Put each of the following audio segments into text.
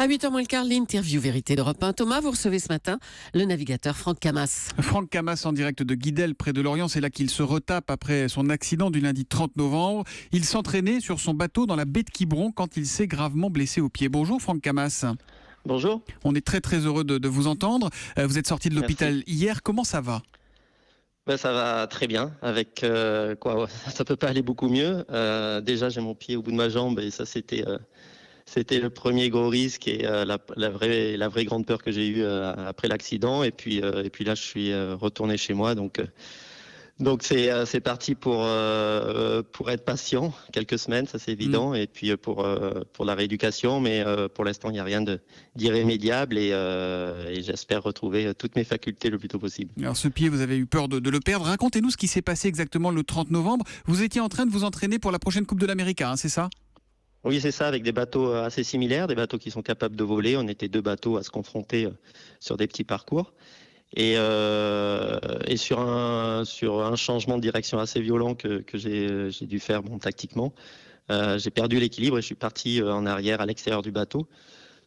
À 8h moins le quart, l'interview vérité d'Europe 1. Thomas, vous recevez ce matin le navigateur Franck Camas. Franck Camas en direct de Guidel près de Lorient, c'est là qu'il se retape après son accident du lundi 30 novembre. Il s'entraînait sur son bateau dans la baie de Quiberon quand il s'est gravement blessé au pied. Bonjour Franck Camas. Bonjour. On est très très heureux de vous entendre. Vous êtes sorti de l'hôpital hier, comment ça va ? Ça va très bien. Avec quoi, ça peut pas aller beaucoup mieux. Déjà, j'ai mon pied au bout de ma jambe et ça c'était le premier gros risque et la vraie grande peur que j'ai eue après l'accident. Et puis là, je suis retourné chez moi. Donc c'est parti pour être patient quelques semaines, ça c'est évident. Et puis pour la rééducation, mais pour l'instant il n'y a rien d'irrémédiable et j'espère retrouver toutes mes facultés le plus tôt possible. Alors ce pied, vous avez eu peur de le perdre. Racontez-nous ce qui s'est passé exactement le 30 novembre. Vous étiez en train de vous entraîner pour la prochaine Coupe de l'Amérique, hein, c'est ça ? Oui, c'est ça, avec des bateaux assez similaires, des bateaux qui sont capables de voler. On était deux bateaux à se confronter sur des petits parcours. Et sur un changement de direction assez violent que j'ai dû faire tactiquement, j'ai perdu l'équilibre et je suis parti en arrière à l'extérieur du bateau.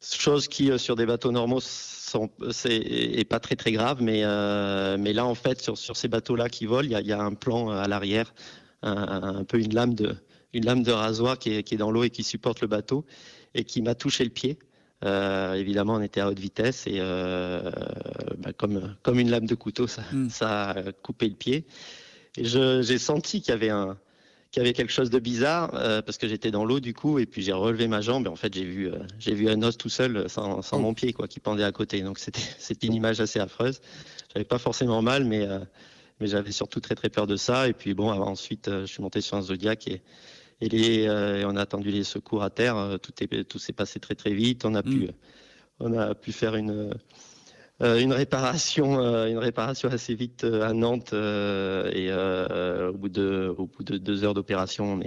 Chose qui sur des bateaux normaux est pas très très grave, mais là en fait sur ces bateaux-là qui volent, il y a un plan à l'arrière, un peu une lame de rasoir qui est dans l'eau et qui supporte le bateau et qui m'a touché le pied. Évidemment, on était à haute vitesse et comme une lame de couteau, ça a coupé le pied. Et j'ai senti qu'il y avait quelque chose de bizarre parce que j'étais dans l'eau du coup et puis j'ai relevé ma jambe et en fait j'ai vu un os tout seul sans mon pied qui pendait à côté. Donc c'était une image assez affreuse. J'avais pas forcément mal, mais j'avais surtout très très peur de ça. Et puis ensuite je suis monté sur un Zodiac et on a attendu les secours à terre. Tout s'est passé très très vite. On a pu faire une réparation assez vite à Nantes et au bout de 2 heures d'opération,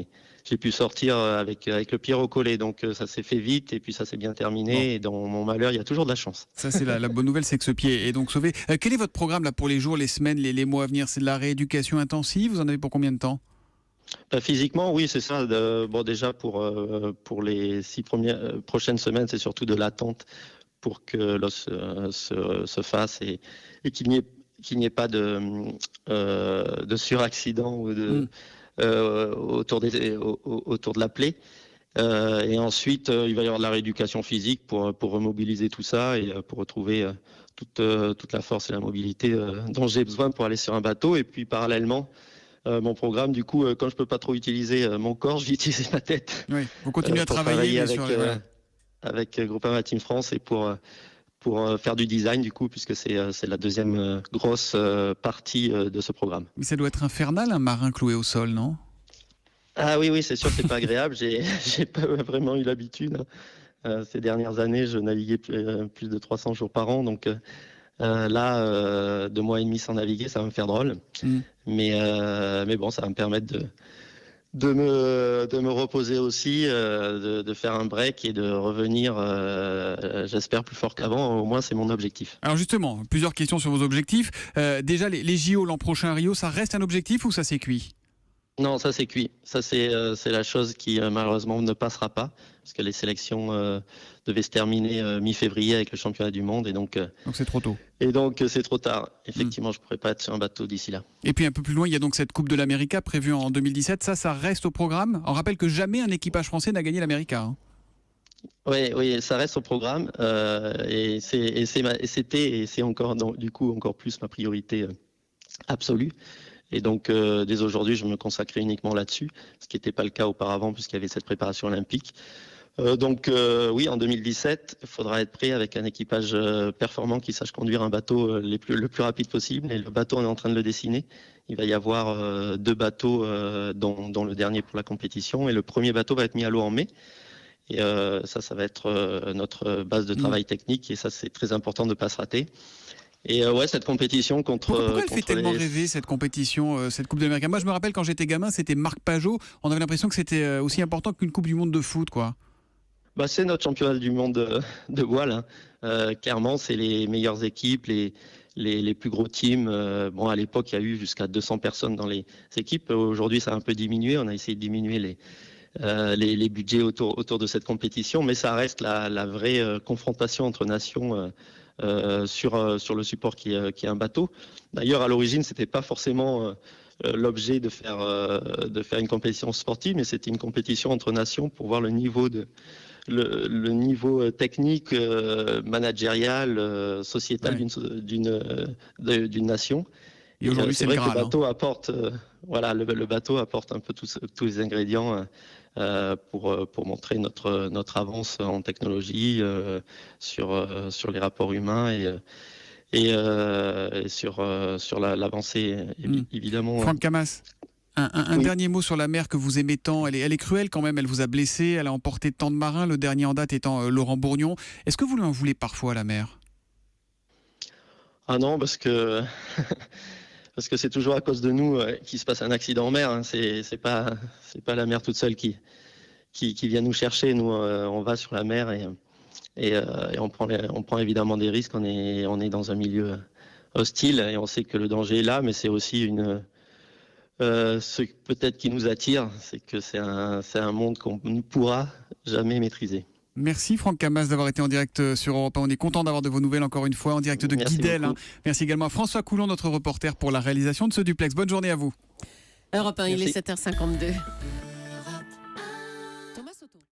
j'ai pu sortir avec le pied recollé. Donc ça s'est fait vite et puis ça s'est bien terminé. Bon. Et dans mon malheur, il y a toujours de la chance. Ça c'est la bonne nouvelle, c'est que ce pied est donc sauvé. Quel est votre programme là pour les jours, les semaines, les mois à venir ? C'est de la rééducation intensive ? Vous en avez pour combien de temps ? Physiquement, oui, c'est ça. Déjà pour les 6 prochaines semaines, c'est surtout de l'attente pour que l'os se fasse et qu'il n'y ait pas de suraccident ou autour de la plaie. Et ensuite, il va y avoir de la rééducation physique pour remobiliser tout ça et pour retrouver toute la force et la mobilité dont j'ai besoin pour aller sur un bateau. Et puis parallèlement, mon programme, du coup, quand je peux pas trop utiliser mon corps, je vais utiliser ma tête. Oui, vous continuez à travailler avec Groupama Team France et pour faire du design, du coup, puisque c'est la deuxième grosse partie de ce programme. Mais ça doit être infernal, un marin cloué au sol, non ? Ah oui, c'est sûr, c'est pas agréable. J'ai pas vraiment eu l'habitude. Ces dernières années, je naviguais plus de 300 jours par an, donc là, 2 mois et demi sans naviguer, ça va me faire drôle. Mais bon, ça va me permettre de me reposer aussi, de faire un break et de revenir, j'espère, plus fort qu'avant. Au moins, c'est mon objectif. Alors justement, plusieurs questions sur vos objectifs. Déjà, les JO l'an prochain à Rio, ça reste un objectif ou ça c'est cuit ? Non, ça c'est cuit. Ça c'est la chose qui malheureusement ne passera pas parce que les sélections devaient se terminer mi-février avec le championnat du monde et donc c'est trop tôt. Et donc c'est trop tard. Effectivement, je pourrais pas être sur un bateau d'ici là. Et puis un peu plus loin, il y a donc cette Coupe de l'América prévue en 2017. Ça reste au programme. On rappelle que jamais un équipage français n'a gagné l'América. Hein. Oui, ça reste au programme et c'était et c'est encore du coup encore plus ma priorité absolue. Et donc, dès aujourd'hui, je me consacrais uniquement là-dessus, ce qui n'était pas le cas auparavant puisqu'il y avait cette préparation olympique. Oui, en 2017, il faudra être prêt avec un équipage performant qui sache conduire un bateau le plus rapide possible. Et le bateau, on est en train de le dessiner. Il va y avoir 2 bateaux, dont le dernier pour la compétition. Et le premier bateau va être mis à l'eau en mai. Et ça va être notre base de travail technique. Et ça, c'est très important de ne pas se rater. Et cette compétition Pourquoi elle fait tellement rêver, cette compétition, cette Coupe de l'Amérique ? Moi, je me rappelle quand j'étais gamin, c'était Marc Pajot. On avait l'impression que c'était aussi important qu'une Coupe du Monde de foot, quoi. C'est notre championnat du monde de voile. Clairement, c'est les meilleures équipes, les plus gros teams. À l'époque, il y a eu jusqu'à 200 personnes dans les équipes. Aujourd'hui, ça a un peu diminué. On a essayé de diminuer les budgets autour de cette compétition, mais ça reste la vraie confrontation entre nations sur le support qui est un bateau. D'ailleurs, à l'origine, c'était pas forcément l'objet de faire une compétition sportive, mais c'était une compétition entre nations pour voir le niveau technique, managérial, sociétal d'une nation. Et aujourd'hui, c'est c'est vrai le que le Graal. bateau apporte, le bateau apporte un peu tous les ingrédients pour montrer notre avance en technologie sur les rapports humains et sur l'avancée, évidemment. Franck Camas, un Oui. dernier mot sur la mer que vous aimez tant. Elle est cruelle quand même, elle vous a blessé, elle a emporté tant de marins, le dernier en date étant Laurent Bourgnon. Est-ce que vous lui en voulez parfois, la mer ? Ah non, parce que c'est toujours à cause de nous qu'il se passe un accident en mer. Hein. C'est pas la mer toute seule qui vient nous chercher. Nous, on va sur la mer et on prend évidemment des risques. On est dans un milieu hostile et on sait que le danger est là, mais c'est aussi ce peut-être qui nous attire, c'est que c'est un monde qu'on ne pourra jamais maîtriser. Merci Franck Camas d'avoir été en direct sur Europe 1. On est content d'avoir de vos nouvelles encore une fois en direct de Merci Guidel. beaucoup. Merci également à François Coulon, notre reporter, pour la réalisation de ce duplex. Bonne journée à vous. Europe 1, il est Merci. 7h52.